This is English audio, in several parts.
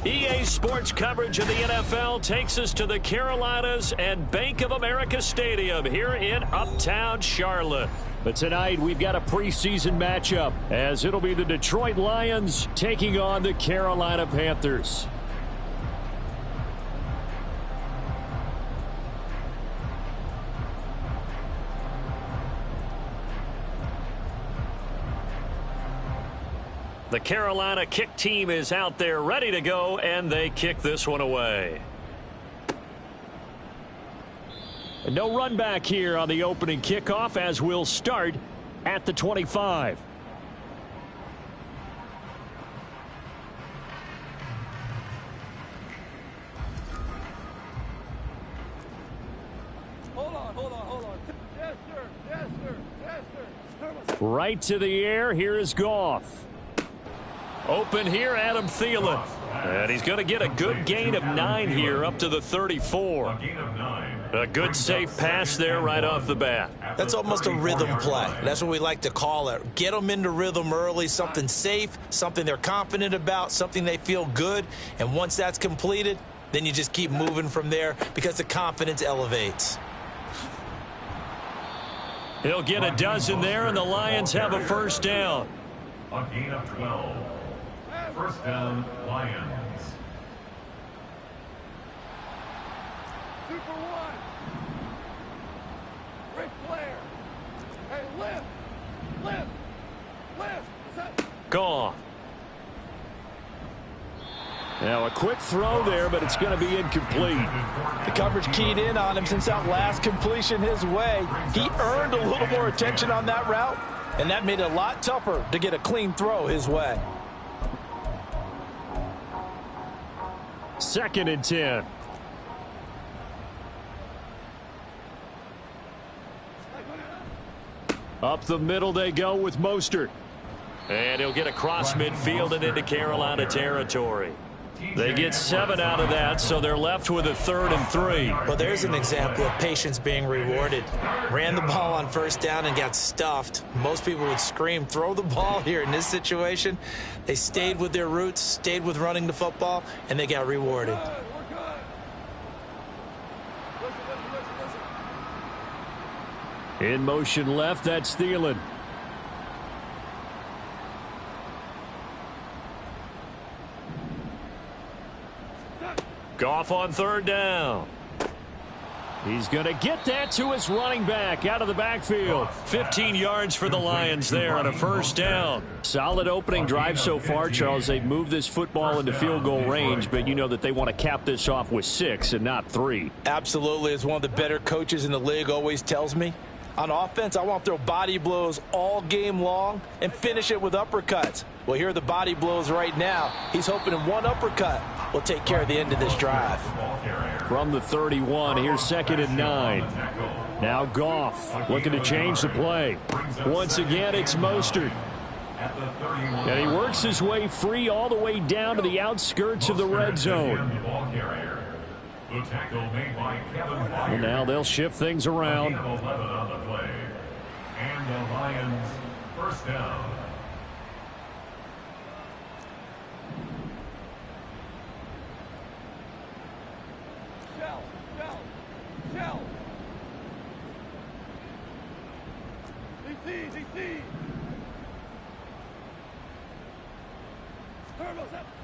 EA Sports coverage of the NFL takes us to the Carolinas and Bank of America Stadium here in Uptown Charlotte. But tonight we've got a preseason matchup as it'll be the Detroit Lions taking on the Carolina Panthers. The Carolina kick team is out there ready to go, and they kick this one away. No run back here on the opening kickoff as we'll start at the 25. Hold on. Yes, sir. Right to the air. Here is Goff. Open here, Adam Thielen. And he's going to get a good gain of 9 here up to the 34. A good safe pass there right off the bat. That's almost a rhythm play. That's what we like to call it. Get them into rhythm early, something safe, something they're confident about, something they feel good. And once that's completed, then you just keep moving from there because the confidence elevates. He'll get a dozen there, and the Lions have a first down. A gain of 12. First down, Lions. Super one. Ric Flair. Hey, lift. Goff. Now a quick throw there, but it's going to be incomplete. The coverage keyed in on him since that last completion his way. He earned a little more attention on that route, and that made it a lot tougher to get a clean throw his way. 2nd and 10. Up the middle they go with Mostert. And he'll get across midfield and into Carolina territory. They get 7 out of that, so they're left with a 3rd and 3. Well, there's an example of patience being rewarded. Ran the ball on first down and got stuffed. Most people would scream, throw the ball here. In this situation, they stayed with their roots, stayed with running the football, and they got rewarded. In motion left, that's Thielen. Goff on 3rd down. He's going to get that to his running back out of the backfield. 15 yards for the Lions there on a first down. Solid opening drive so far, Charles. They've moved this football into field goal range, but you know that they want to cap this off with 6 and not 3. Absolutely. As one of the better coaches in the league always tells me, on offense, I want to throw body blows all game long and finish it with uppercuts. Well, here are the body blows right now. He's hoping in one uppercut will take care of the end of this drive. From the 31, here's 2nd and 9. Now Goff looking to change the play. Once again, it's Mostert. And he works his way free all the way down to the outskirts of the red zone. And now they'll shift things around. And the Lions first down. Shell. DC.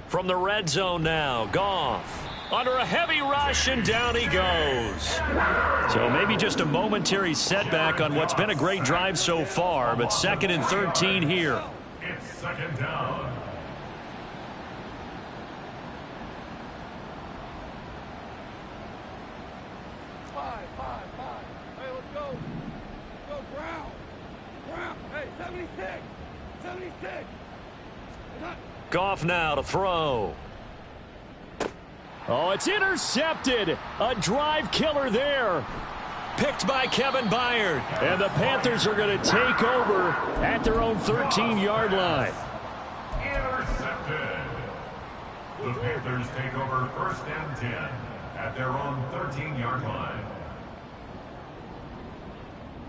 From the red zone now, Goff. Under a heavy rush, and down he goes. So maybe just a momentary setback on what's been a great drive so far, but 2nd and 13 here. It's 2nd down. Five. Hey, let's go. Brown. Hey, 76. Goff now to throw. Oh, it's intercepted. A drive killer there. Picked by Kevin Byard. And the Panthers are going to take over at their own 13-yard line. Intercepted. The Panthers take over 1st and 10 at their own 13-yard line.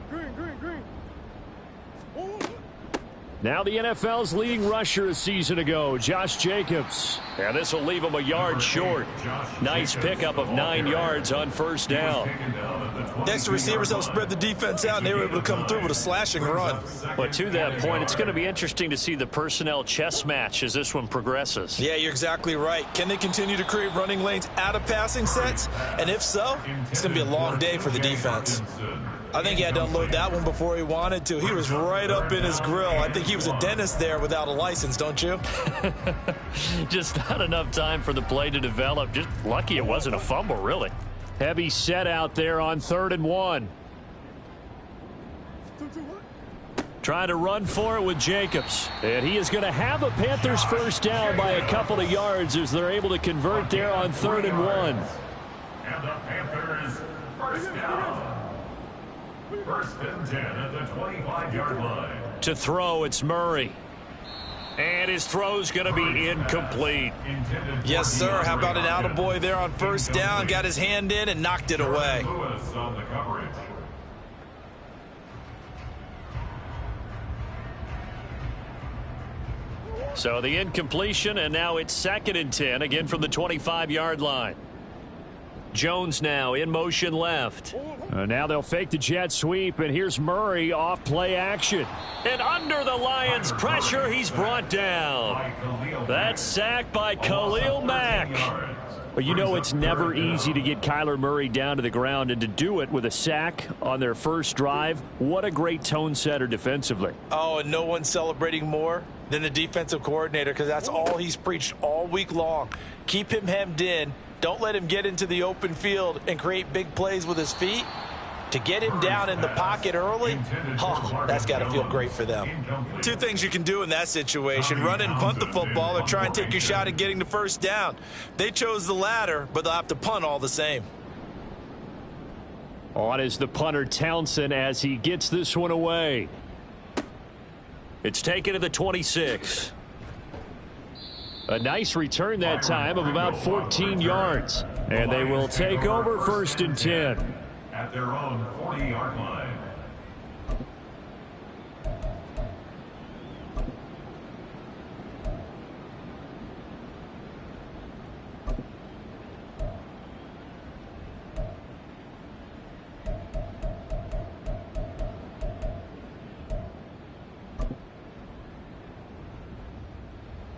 Green. Now the NFL's leading rusher a season ago, Josh Jacobs. And this will leave him a yard short. Nice pickup of 9 yards on first down. Extra receivers helped spread the defense out, and they were able to come through with a slashing run. But to that point, it's going to be interesting to see the personnel chess match as this one progresses. Yeah, you're exactly right. Can they continue to create running lanes out of passing sets? And if so, it's going to be a long day for the defense. I think he had to unload that one before he wanted to. He was right up in his grill. I think he was a dentist there without a license, don't you? Just not enough time for the play to develop. Just lucky it wasn't a fumble, really. Heavy set out there on 3rd and 1. Trying to run for it with Jacobs. And he is going to have a Panthers first down by a couple of yards as they're able to convert there on 3rd and 1. And the Panthers first down. First and 10 at the 25-yard line. To throw, it's Murray. And his throw's going to be incomplete. Yes, sir. How about an attaboy there on first down? Got his hand in and knocked it away. Lewis on the coverage. So the incompletion, and now it's 2nd and 10, again from the 25-yard line. Jones now in motion left. Now they'll fake the jet sweep, and here's Murray off play action. And under the Lions' pressure, he's brought down. That's sacked by Khalil Mack. But you know it's never easy to get Kyler Murray down to the ground, and to do it with a sack on their first drive, what a great tone setter defensively. Oh, and no one's celebrating more than the defensive coordinator, because that's all he's preached all week long. Keep him hemmed in. Don't let him get into the open field and create big plays with his feet. To get him down in the pocket early, oh, that's got to feel great for them. Two things you can do in that situation: run and punt the football, or try and take your shot at getting the first down. They chose the latter, but they'll have to punt all the same. On is the punter Townsend as he gets this one away. It's taken to the 26. A nice return that time of about 14 yards. And they will take over 1st and 10. At their own 40-yard line.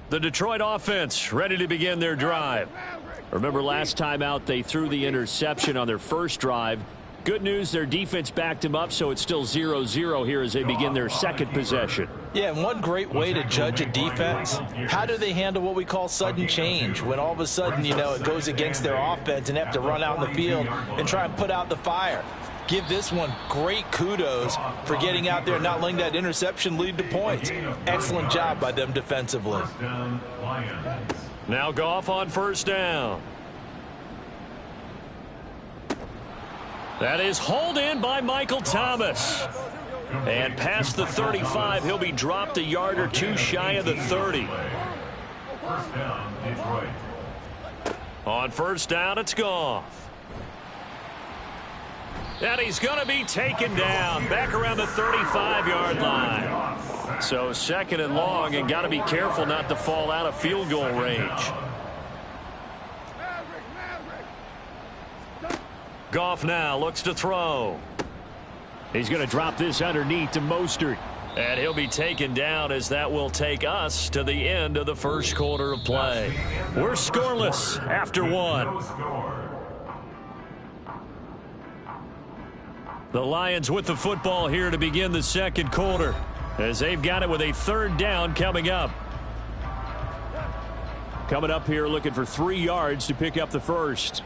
The Detroit offense ready to begin their drive. Remember last time out they threw the interception on their first drive. Good news, their defense backed him up, so it's still 0-0 here as they begin their second possession. Yeah, and one great way to judge a defense, how do they handle what we call sudden change, when all of a sudden, you know, it goes against their offense and they have to run out in the field and try and put out the fire. Give this one great kudos for getting out there and not letting that interception lead to points. Excellent job by them defensively. Now Goff on first down. That is hauled in by Michael Thomas. And past the 35, he'll be dropped a yard or two shy of the 30. First down, Detroit. On first down, it's Goff. And he's going to be taken down back around the 35-yard line. So 2nd and long, and got to be careful not to fall out of field goal range. Goff now looks to throw. He's going to drop this underneath to Mostert. And he'll be taken down as that will take us to the end of the first quarter of play. We're scoreless after one. The Lions with the football here to begin the second quarter, as they've got it with a 3rd down coming up. Coming up here looking for 3 yards to pick up the first.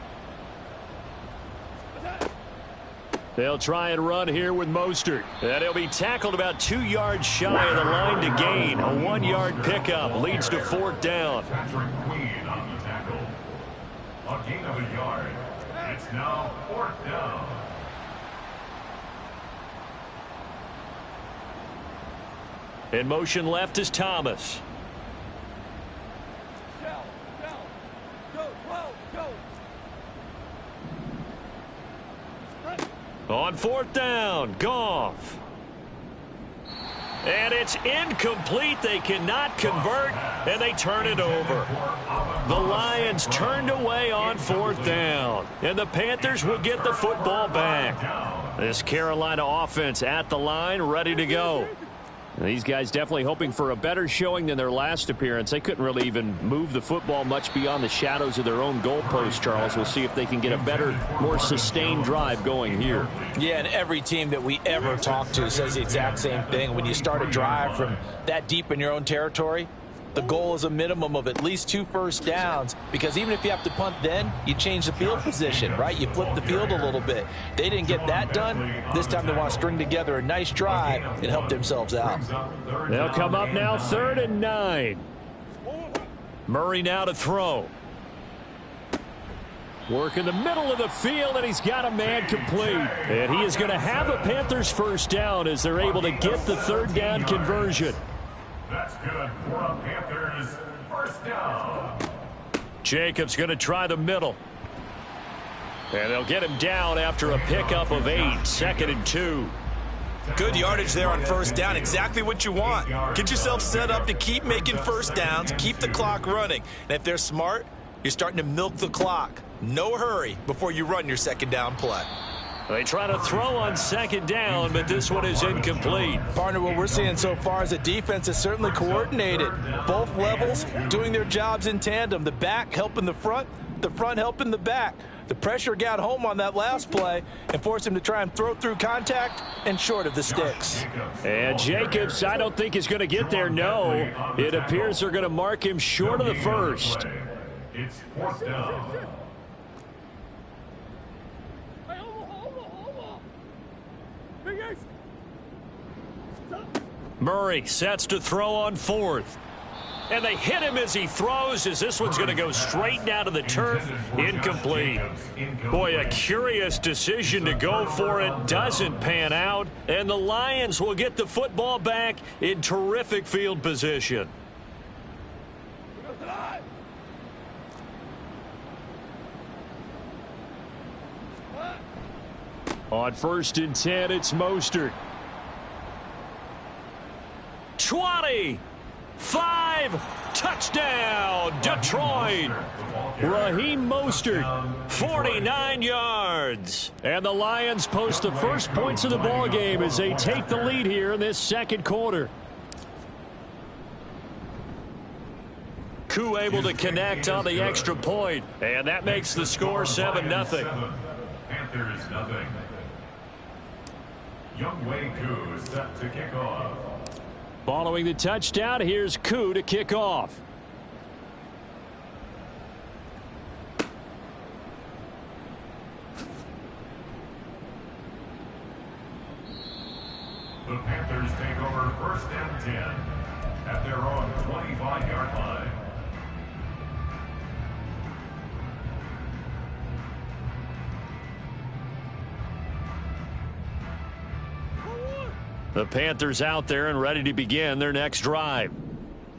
They'll try and run here with Mostert. And he'll be tackled about 2 yards shy of the line to gain. A 1-yard pickup leads to 4th down. Patrick Queen on the tackle. A gain of a yard. It's now 4th down. In motion left is Thomas. On 4th down, Goff. And it's incomplete. They cannot convert, and they turn it over. The Lions turned away on 4th down, and the Panthers will get the football back. This Carolina offense at the line, ready to go. These guys definitely hoping for a better showing than their last appearance. They couldn't really even move the football much beyond the shadows of their own goalpost, Charles. We'll see if they can get a better, more sustained drive going here. Yeah, and every team that we ever talk to says the exact same thing. When you start a drive from that deep in your own territory, the goal is a minimum of at least 2 first downs, because even if you have to punt then, you change the field position, right? You flip the field a little bit. They didn't get that done. This time they want to string together a nice drive and help themselves out. They'll come up now 3rd and 9. Murray now to throw. Work in the middle of the field, and he's got a man complete. And he is going to have a Panthers first down as they're able to get the 3rd down conversion. That's good for a Panthers first down. Jacobs going to try the middle. And they'll get him down after a pickup of 8. 2nd and 2. Good yardage there on 1st down. Exactly what you want. Get yourself set up to keep making first downs, keep the clock running. And if they're smart, you're starting to milk the clock. No hurry before you run your 2nd down play. They try to throw on 2nd down, but this one is incomplete. Partner, what we're seeing so far is the defense is certainly coordinated. Both levels doing their jobs in tandem. The back helping the front helping the back. The pressure got home on that last play and forced him to try and throw through contact and short of the sticks. And Jacobs, I don't think is going to get there. No, it appears they're going to mark him short of the first. It's 4th down. Murray sets to throw on 4th. And they hit him as he throws, as this one's going to go straight down to the turf. Incomplete. Boy, a curious decision to go for it. Doesn't pan out. And the Lions will get the football back in terrific field position. On 1st and 10, it's Mostert. 20, 5, touchdown, Detroit. Raheem Mostert, 49 yards. And the Lions post the first points of the ball game as they take the lead here in this 2nd quarter. Koo able to connect on the extra point, and that makes the score 7-0. Panthers nothing. Younghoe Koo set to kick off. Following the touchdown, here's Koo to kick off. The Panthers take over 1st and 10 at their own 25-yard line. The Panthers out there and ready to begin their next drive.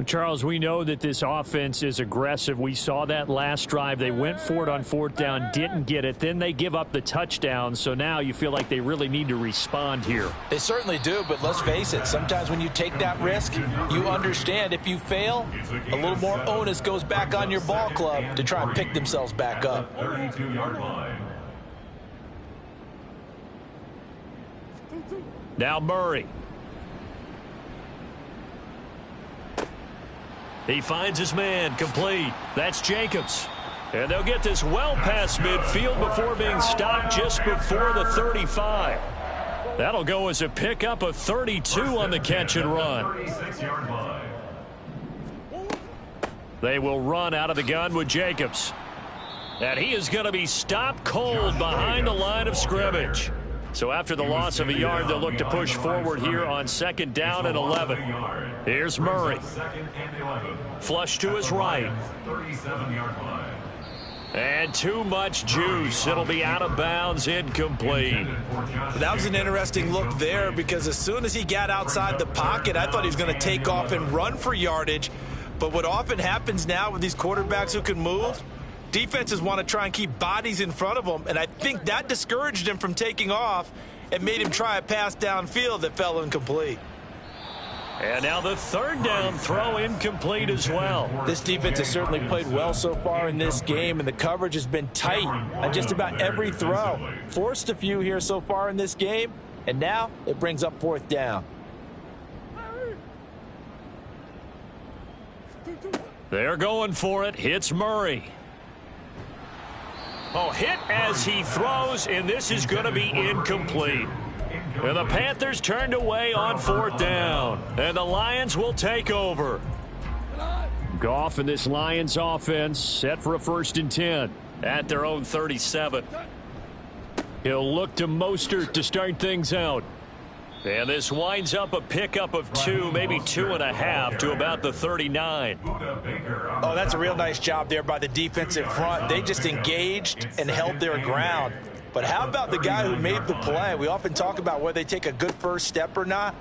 Charles, we know that this offense is aggressive. We saw that last drive. They went for it on 4th down, didn't get it. Then they give up the touchdown. So now you feel like they really need to respond here. They certainly do, but let's face it. Sometimes when you take that risk, you understand if you fail, a little more onus goes back on your ball club to try and pick themselves back up. 32-yard line. Now Murray. He finds his man, complete. That's Jacobs. And they'll get this well past midfield before being stopped just before the 35. That'll go as a pickup of 32 on the catch and run. 36-yard line. They will run out of the gun with Jacobs. And he is going to be stopped cold behind the line of scrimmage. So after the loss of a yard, they'll look to push forward here on 2nd down and 11. Here's Murray. Flush to his right. 37-yard line. And too much juice. It'll be out of bounds, incomplete. That was an interesting look there, because as soon as he got outside the pocket, I thought he was going to take off and run for yardage. But what often happens now with these quarterbacks who can move, defenses want to try and keep bodies in front of them, and I think that discouraged him from taking off and made him try a pass downfield that fell incomplete. And now the third down throw incomplete as well. This defense has certainly played well so far in this game, and the coverage has been tight on just about every throw. Forced a few here so far in this game, and now it brings up fourth down. They're going for it. Hits Murray. Oh, hit as he throws, and this is going to be incomplete. And the Panthers turned away on fourth down. And the Lions will take over. Goff and this Lions offense set for a 1st and 10 at their own 37. He'll look to Mostert to start things out. And this winds up a pickup of 2, maybe 2.5 to about the 39. Oh, that's a real nice job there by the defensive front. They just engaged and held their ground. But how about the guy who made the play? We often talk about whether they take a good first step or not.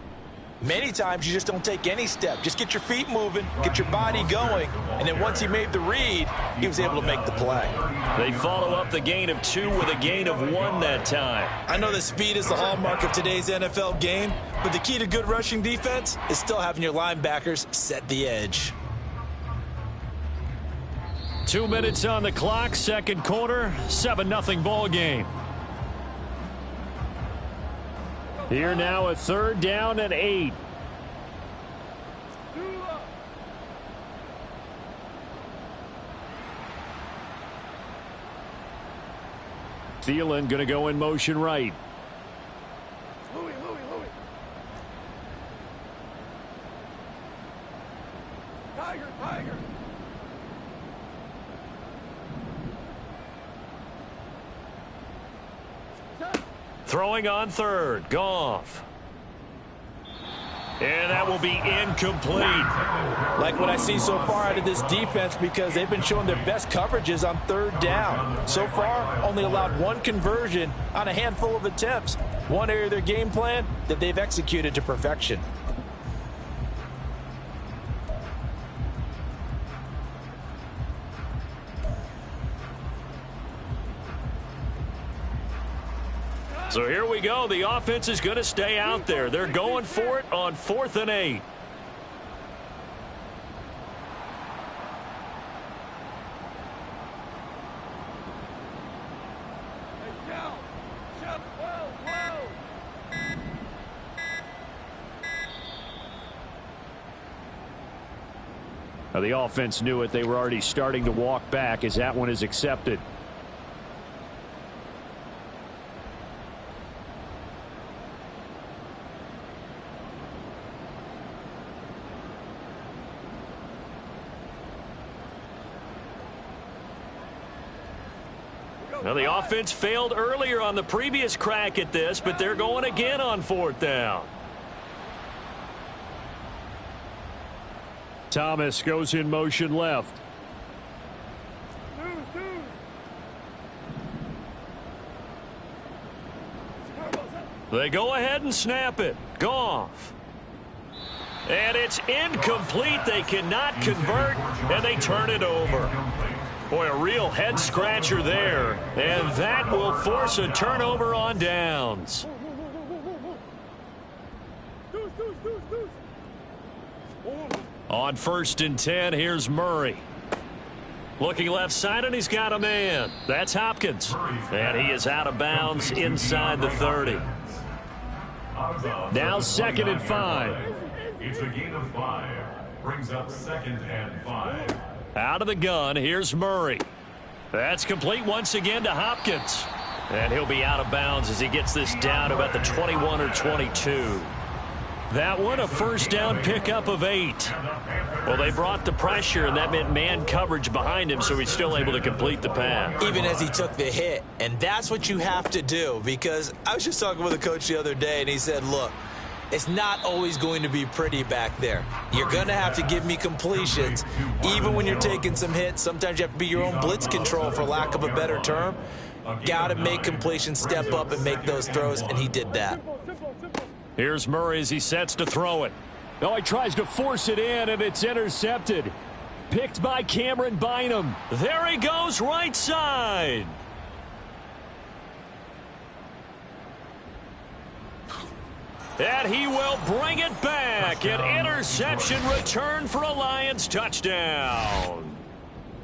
Many times you just don't take any step. Just get your feet moving, get your body going, and then once he made the read, he was able to make the play. They follow up the gain of 2 with a gain of 1 that time. I know that speed is the hallmark of today's NFL game, but the key to good rushing defense is still having your linebackers set the edge. 2 minutes on the clock, second quarter, 7-0 ball game. Here now, a 3rd down and 8. Thielen going to go in motion right. Louis. Tiger. Throwing on 3rd, Goff. And that will be incomplete. Like what I see so far out of this defense, because they've been showing their best coverages on 3rd down. So far, only allowed 1 conversion on a handful of attempts. One area of their game plan that they've executed to perfection. So here we go. The offense is going to stay out there. They're going for it on 4th and 8. Now the offense knew it. They were already starting to walk back as that one is accepted. Now the offense failed earlier on the previous crack at this, but they're going again on 4th down. Thomas goes in motion left. They go ahead and snap it. Goff. And it's incomplete. They cannot convert, and they turn it over. Boy, a real head-scratcher there. And that will force a turnover on downs. On 1st and 10, here's Murray. Looking left side, and he's got a man. That's Hopkins. And he is out of bounds inside the 30. Now 2nd and 5. It's a gain of 5. Brings up 2nd and 5. Out of the gun, here's Murray. That's complete once again to Hopkins. And he'll be out of bounds as he gets this down about the 21 or 22. That one, a 1st down pickup of 8. Well, they brought the pressure, and that meant man coverage behind him, so he's still able to complete the pass. Even as he took the hit, and that's what you have to do, because I was just talking with a coach the other day, and he said, look, it's not always going to be pretty back there. You're going to have to give me completions. Even when you're taking some hits, sometimes you have to be your own blitz control, for lack of a better term. Got to make completions, step up and make those throws, and he did that. Here's Murray as he sets to throw it. Oh, he tries to force it in, and it's intercepted. Picked by Cameron Bynum. There he goes, right side. And he will bring it back. An interception return for a Lions touchdown.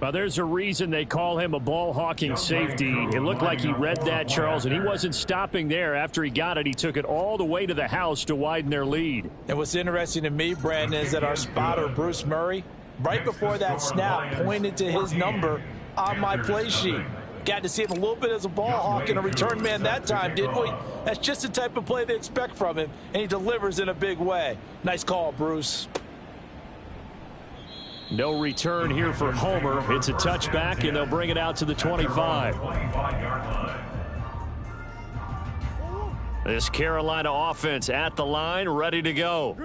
Well, there's a reason they call him a ball-hawking safety. It looked like he read that, Charles, and he wasn't stopping there. After he got it, he took it all the way to the house to widen their lead. And what's interesting to me, Brandon, is that our spotter, Bruce Murray, right before that snap, pointed to his number on my play sheet. Got to see him a little bit as a ball hawk and a return man that time, didn't we? That's just the type of play they expect from him, and he delivers in a big way. Nice call, Bruce. No return here for Homer. It's a touchback, and they'll bring it out to the 25. This Carolina offense at the line, ready to go.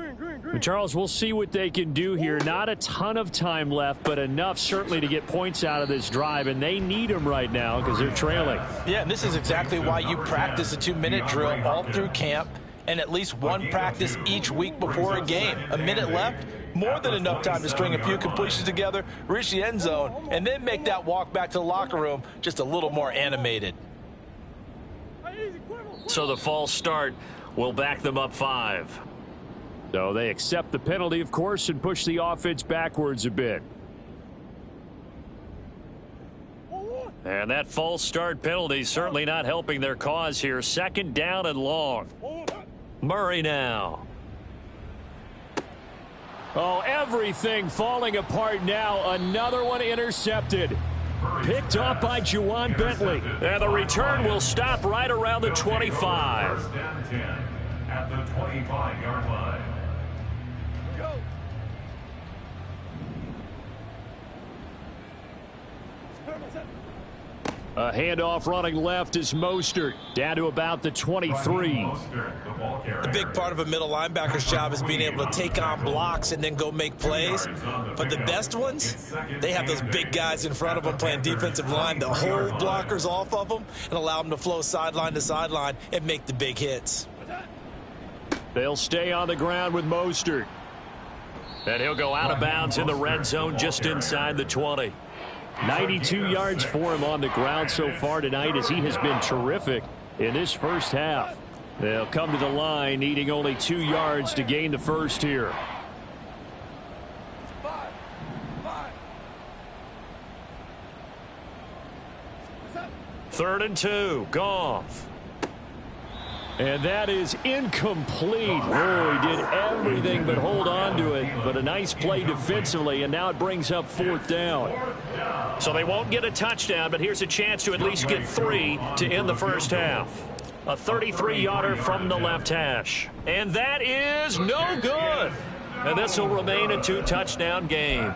Charles, we'll see what they can do here. Not a ton of time left, but enough certainly to get points out of this drive, and they need them right now because they're trailing. Yeah, and this is exactly why you practice a 2-minute drill all through camp and at least one practice each week before a game. A minute left, more than enough time to string a few completions together, reach the end zone, and then make that walk back to the locker room just a little more animated. So the false start will back them up 5. So they accept the penalty, of course, and push the offense backwards a bit. And that false start penalty certainly not helping their cause here. 2nd down and long. Murray now. Oh, everything falling apart now. Another one intercepted. Picked off by Juwan Bentley. And the return will stop right around the 25. 1st and 10 at the 25-yard line. Go. A handoff running left is Mostert. Down to about the 23. The big part of a middle linebacker's job is being able to take on blocks and then go make plays. But the best ones, they have those big guys in front of them playing defensive line to hold blockers off of them and allow them to flow sideline to sideline and make the big hits. They'll stay on the ground with Mostert. And he'll go out of bounds in the red zone just inside the 20. 92 yards for him on the ground so far tonight as he has been terrific in this first half. They'll come to the line needing only 2 yards to gain the first here. 5. 3rd and 2. Goff. And that is incomplete. Oh, he did everything but hold on to it. But a nice play defensively, and now it brings up 4th down. So they won't get a touchdown, but here's a chance to at least get 3 to end the first half. A 33-yarder from the left hash. And that is no good. And this will remain a 2-touchdown game.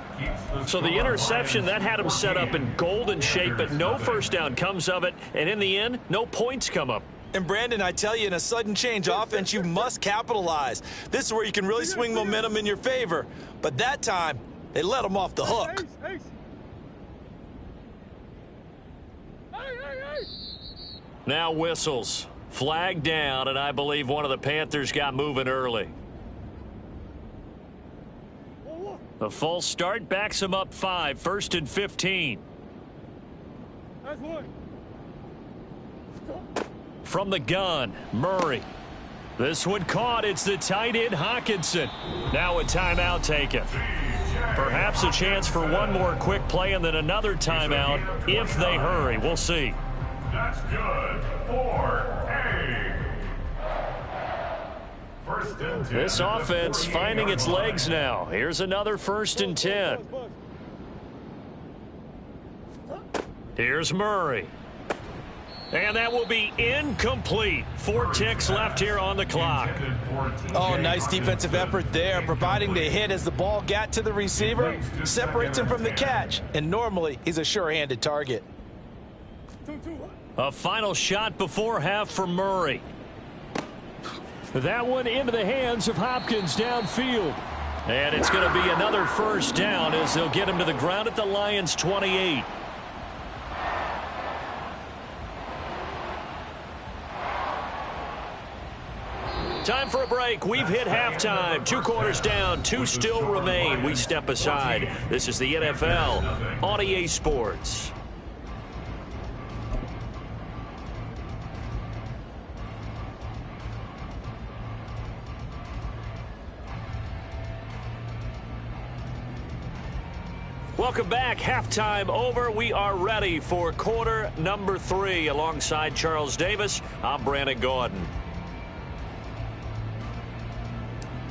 So the interception, that had him set up in golden shape, but no first down comes of it. And in the end, no points come up. And Brandon, I tell you, in a sudden change offense, you must capitalize. This is where you can really swing momentum in your favor. But that time, they let them off the hook. Now whistles. Flag down, and I believe one of the Panthers got moving early. The false start backs him up 5. 1st and 15. From the gun, Murray. This one caught. It's the tight end, Hockenson. Now a timeout taken. Perhaps a chance for one more quick play and then another timeout if they hurry. We'll see. That's good for A. 1st and 10. This offense finding its legs now. Here's another 1st and 10. Here's Murray. And that will be incomplete. 4 ticks left here on the clock. Oh, nice defensive effort there, providing the hit as the ball got to the receiver, separates him from the catch, and normally he's a sure-handed target. A final shot before half for Murray. That one into the hands of Hopkins downfield. And it's going to be another first down as they'll get him to the ground at the Lions' 28. Time for a break. We've hit halftime. 2 quarters down. 2 still remain. We step aside. This is the NFL on EA Sports. Welcome back. Halftime over. We are ready for quarter number 3. Alongside Charles Davis, I'm Brandon Gordon.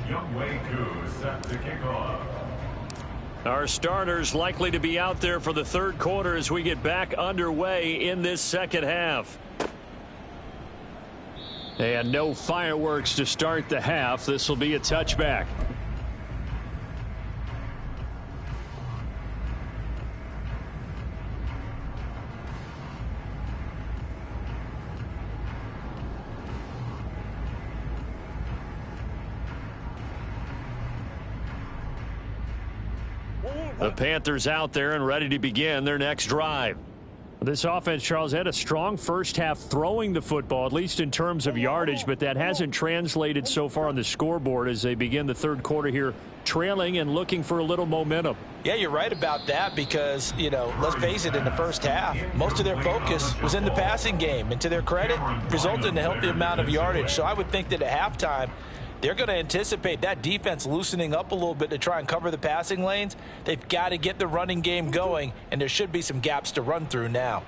Youngwei Koo set to kick off. Our starters likely to be out there for the third quarter as we get back underway in this second half. And no fireworks to start the half. This will be a touchback. The Panthers out there and ready to begin their next drive. This offense, Charles, had a strong first half throwing the football, at least in terms of yardage, but that hasn't translated so far on the scoreboard as they begin the third quarter here, trailing and looking for a little momentum. Yeah, you're right about that because, let's face it, in the first half, most of their focus was in the passing game. And to their credit, resulted in a healthy amount of yardage. So I would think that at halftime, they're going to anticipate that defense loosening up a little bit to try and cover the passing lanes. They've got to get the running game going, and there should be some gaps to run through now.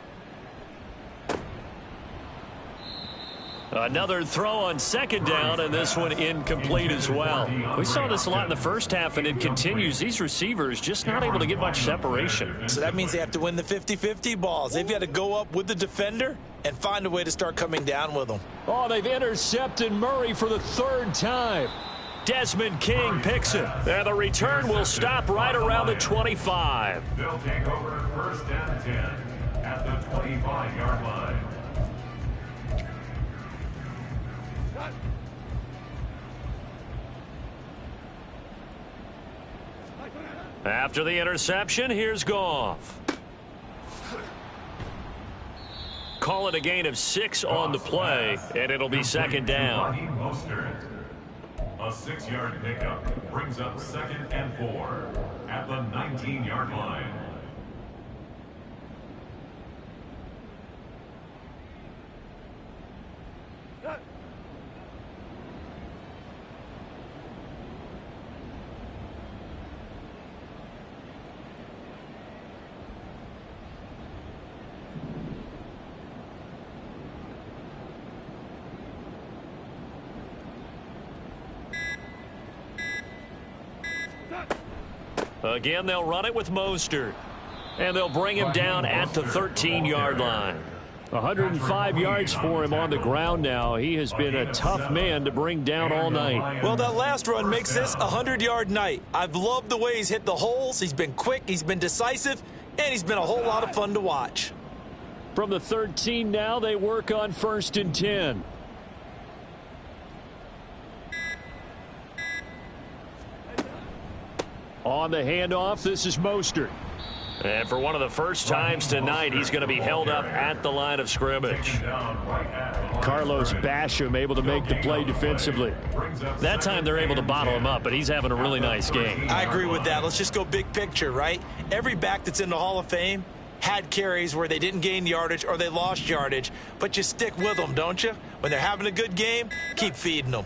Another throw on second down, and this one incomplete as well. We saw this a lot in the first half, and it continues. These receivers just not able to get much separation. So that means they have to win the 50-50 balls. They've got to go up with the defender and find a way to start coming down with them. Oh, they've intercepted Murray for the third time. Desmond King picks it. And the return will stop right around the 25. They'll take over first and 10 at the 25-yard line. After the interception, here's Goff. Call it a gain of 6 on the play, and it'll be second down. A 6-yard pickup brings up 2nd and 4 at the 19-yard line. Again, they'll run it with Mostert. And they'll bring him down at the 13-yard line. 105 yards for him on the ground now. He has been a tough man to bring down all night. Well, that last run makes this a 100-yard night. I've loved the way he's hit the holes. He's been quick, he's been decisive, and he's been a whole lot of fun to watch. From the 13 now, they work on 1st and 10. On the handoff, this is Mostert. And for one of the first times tonight, he's going to be held up at the line of scrimmage. Carlos Basham able to make the play defensively. That time they're able to bottle him up, but he's having a really nice game. I agree with that. Let's just go big picture, right? Every back that's in the Hall of Fame had carries where they didn't gain yardage or they lost yardage, but you stick with them, don't you? When they're having a good game, keep feeding them.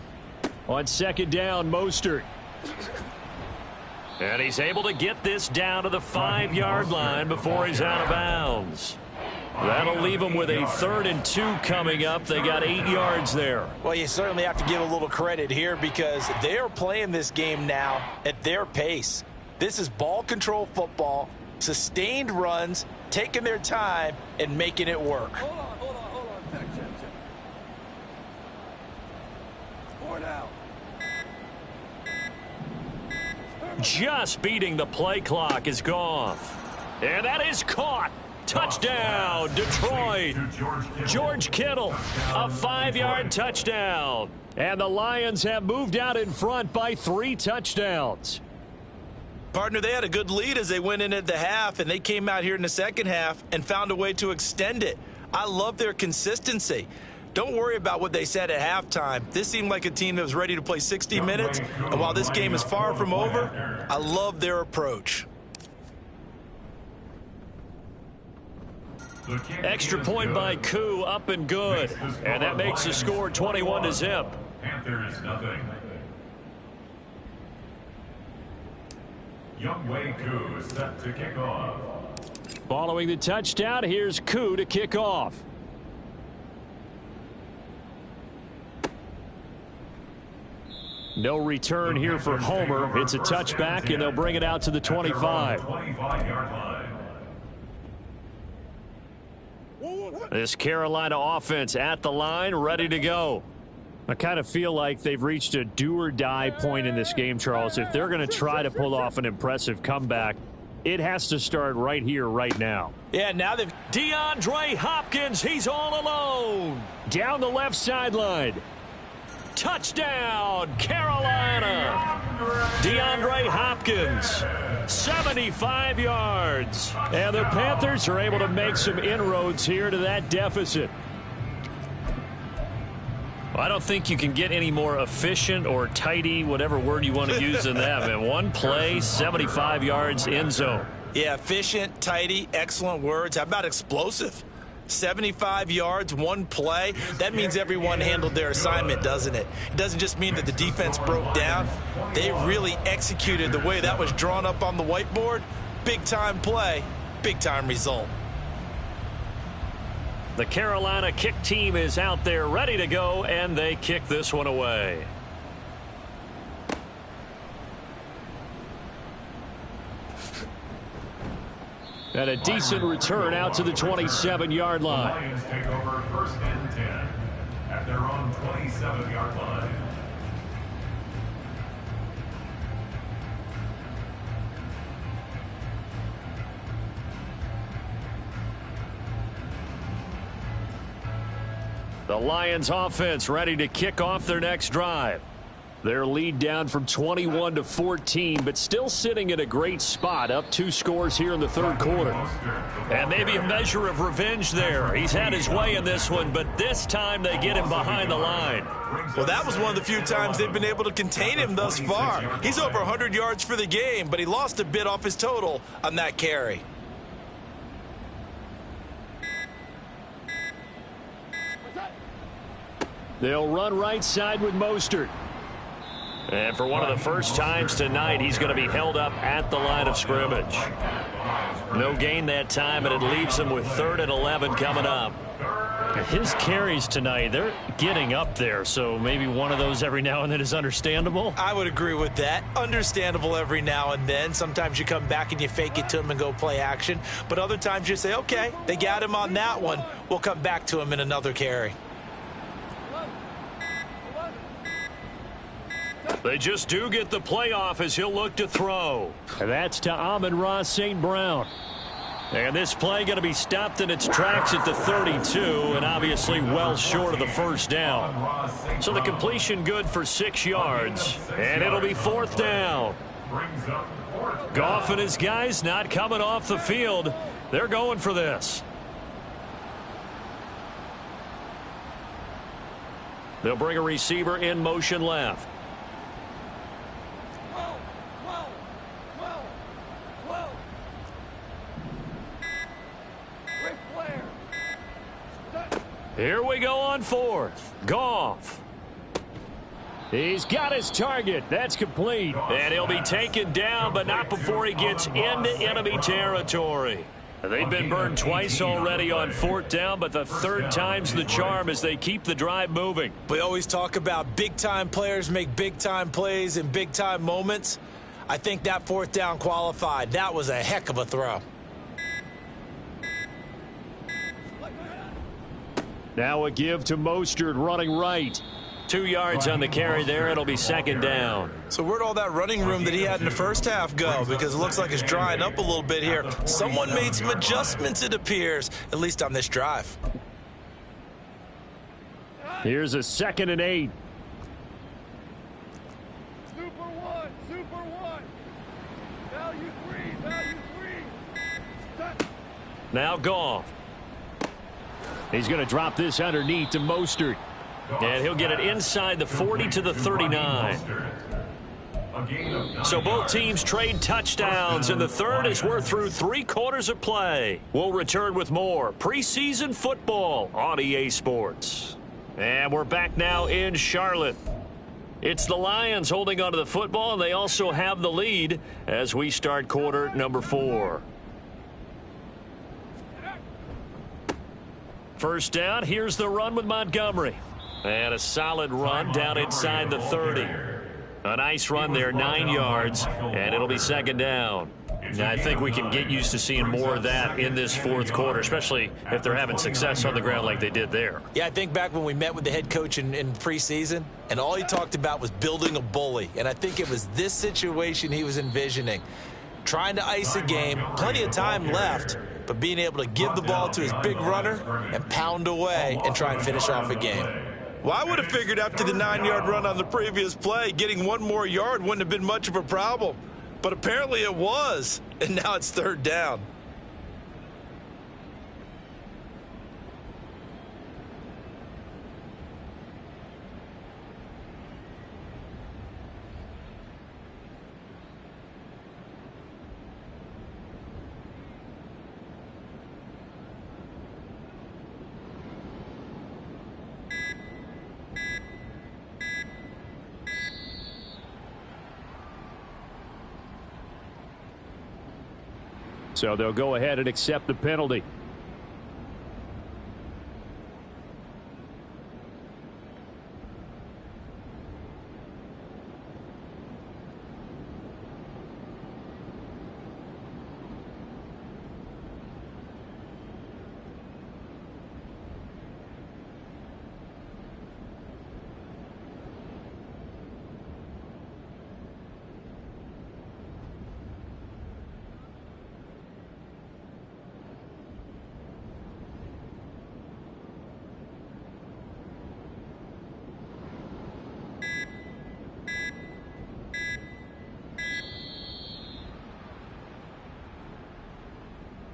On second down, Mostert. And he's able to get this down to the 5-yard line before he's out of bounds. That'll leave them with a 3rd and 2 coming up. They got 8 yards there. Well, you certainly have to give a little credit here because they are playing this game now at their pace. This is ball control football, sustained runs, taking their time, and making it work. Hold on. Check. 4 now. Just beating the play clock is Goff. And that is caught. Touchdown, Detroit. George Kittle, a 5-yard touchdown. And the Lions have moved out in front by 3 touchdowns. Partner, they had a good lead as they went in at the half, and they came out here in the second half and found a way to extend it. I love their consistency. Don't worry about what they said at halftime. This seemed like a team that was ready to play 60 minutes, and while this game is far from over, I love their approach. Extra point by Koo, up and good. And that makes the score 21-0. Panthers nothing. Youngwei Koo set to kick off. Following the touchdown, here's Koo to kick off. No return here for Homer. It's a touchback, and they'll bring it out to the 25. 25-yard line. This Carolina offense at the line, ready to go. I kind of feel like they've reached a do-or-die point in this game, Charles. If they're going to try to pull off an impressive comeback, it has to start right here, right now. Yeah, now they've... DeAndre Hopkins, he's all alone. Down the left sideline. Touchdown, Carolina. DeAndre Hopkins, 75 yards. And the Panthers are able to make some inroads here to that deficit. Well, I don't think you can get any more efficient or tidy, whatever word you want to use in that. Man, one play, 75 yards, end zone. Yeah, efficient, tidy, excellent words. How about explosive? 75 yards, one play. That means everyone handled their assignment, doesn't it? It doesn't just mean that the defense broke down. They really executed the way that was drawn up on the whiteboard. Big-time play, big-time result. The Carolina kick team is out there ready to go, and they kick this one away. And a decent return out to the 27-yard line. The Lions take over 1st and 10 at their own 27-yard line. The Lions offense ready to kick off their next drive. Their lead down from 21 to 14, but still sitting at a great spot, up 2 scores here in the third quarter. And maybe a measure of revenge there. He's had his way in this one, but this time they get him behind the line. Well, that was one of the few times they've been able to contain him thus far. He's over 100 yards for the game, but he lost a bit off his total on that carry. They'll run right side with Mostert. And for one of the first times tonight, he's going to be held up at the line of scrimmage. No gain that time, and it leaves him with 3rd and 11 coming up. His carries tonight, they're getting up there, so maybe one of those every now and then is understandable. I would agree with that. Understandable every now and then. Sometimes you come back and you fake it to him and go play action. But other times you say, okay, they got him on that one. We'll come back to him in another carry. They just do get the playoff as he'll look to throw. And that's to Amon-Ra St. Brown. And this play going to be stopped in its tracks at the 32, and obviously well short of the first down. So the completion good for 6 yards, and it'll be 4th down. Goff and his guys not coming off the field. They're going for this. They'll bring a receiver in motion left. Here we go on 4th. Goff. He's got his target. That's complete. And he'll be taken down, but not before he gets into enemy territory. They've been burned twice already on 4th down, but the 3rd time's the charm as they keep the drive moving. We always talk about big-time players make big-time plays in big-time moments. I think that 4th down qualified. That was a heck of a throw. Now a give to Mostert running right. 2 yards on the carry there. It'll be 2nd down. So where'd all that running room that he had in the first half go? Because it looks like it's drying up a little bit here. Someone made some adjustments, it appears, at least on this drive. Here's a 2nd and 8. Super one. Value three. Now Goff. He's going to drop this underneath to Mostert. And he'll get it inside the 40 to the 39. So both teams trade touchdowns, and the 3rd as we're through 3 quarters of play. We'll return with more preseason football on EA Sports. And we're back now in Charlotte. It's the Lions holding onto the football, and they also have the lead as we start quarter number 4. First down, here's the run with Montgomery. And a solid run down inside the 30. A nice run there, 9 yards, and it'll be second down. Now, I think we can get used to seeing more of that in this fourth quarter, especially if they're having success on the ground like they did there. Yeah, I think back when we met with the head coach in preseason, and all he talked about was building a bully. And I think it was this situation he was envisioning. Trying to ice a game, plenty of time left, but being able to give the ball to his big runner and pound away and try and finish off a game. Well, I would have figured after the 9-yard run on the previous play, getting 1 more yard wouldn't have been much of a problem. But apparently it was, and now it's third down. So they'll go ahead and accept the penalty.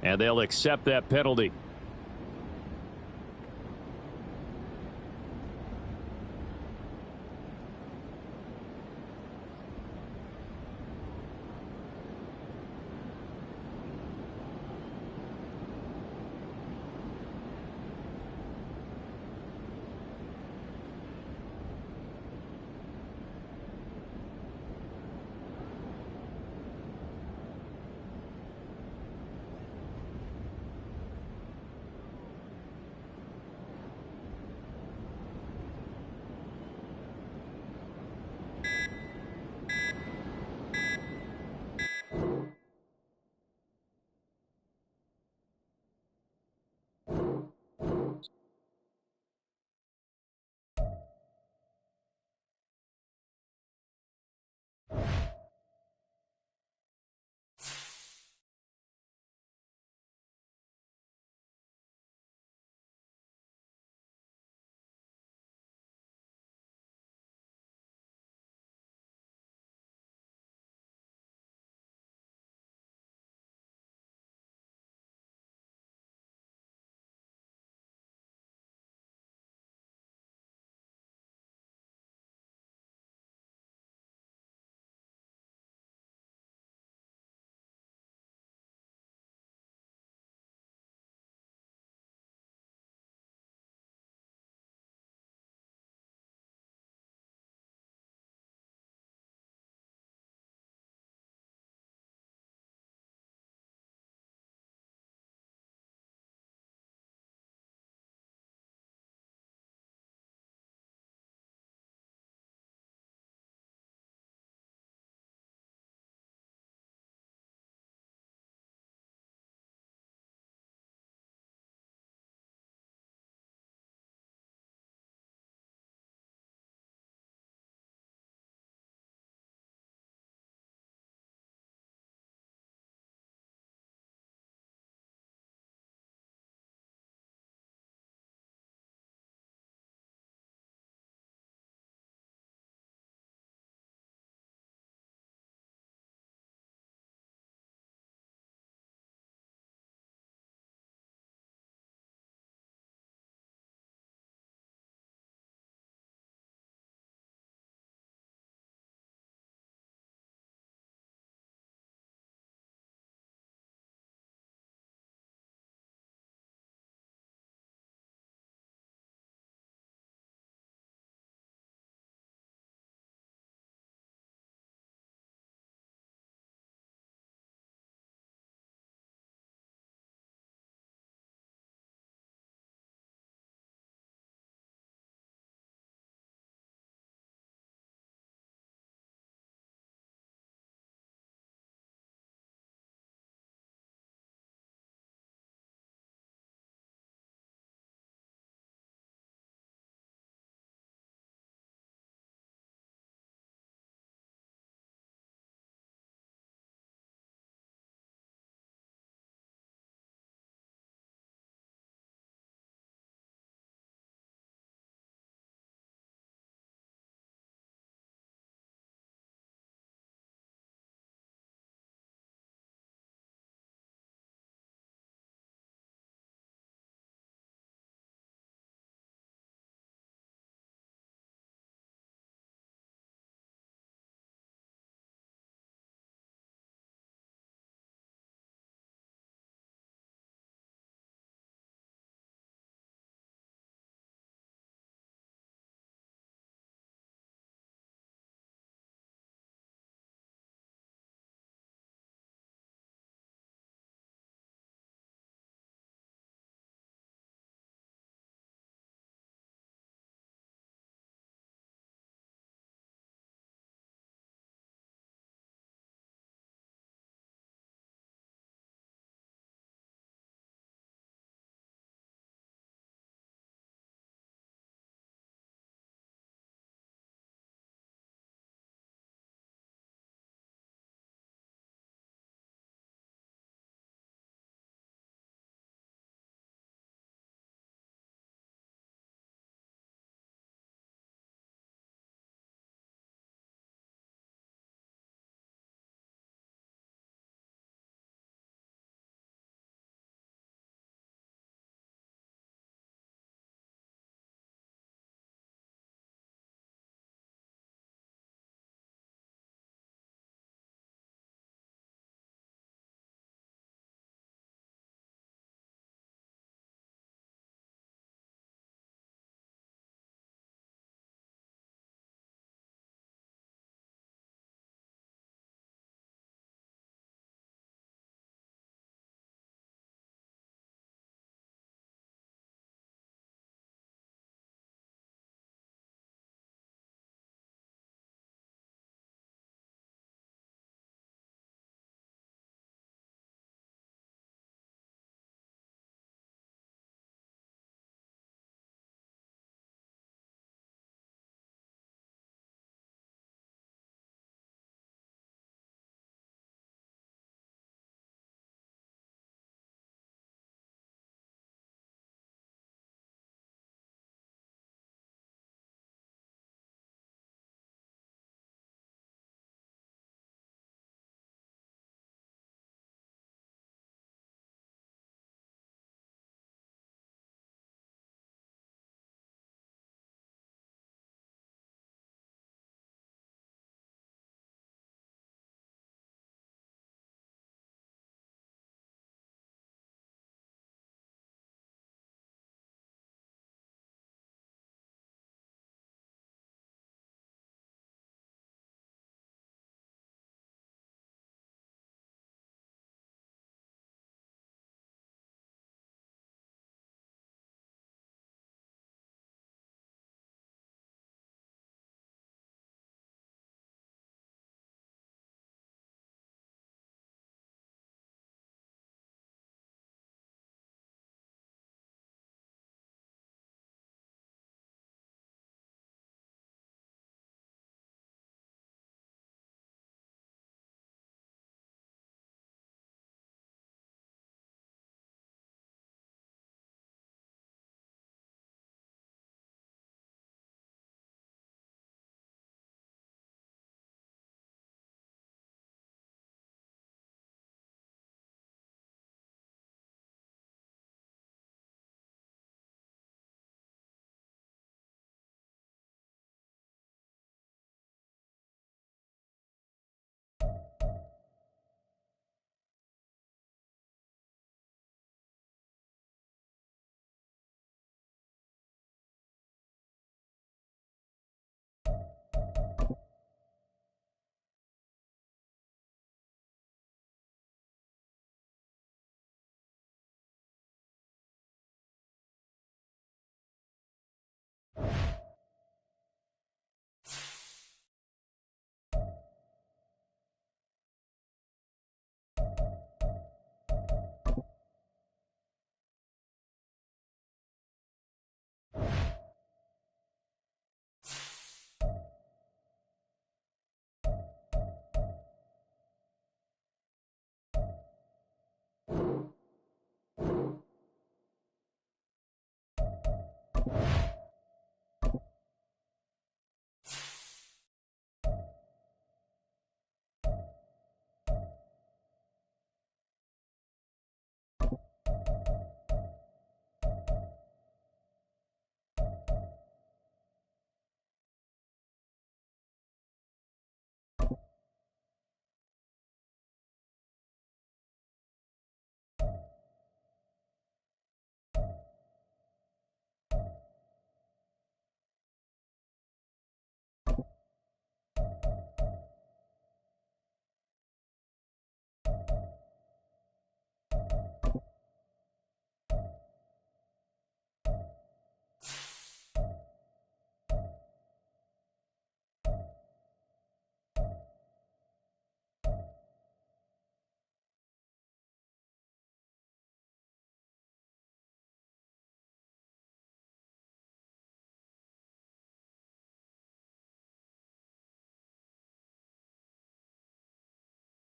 And they'll accept that penalty.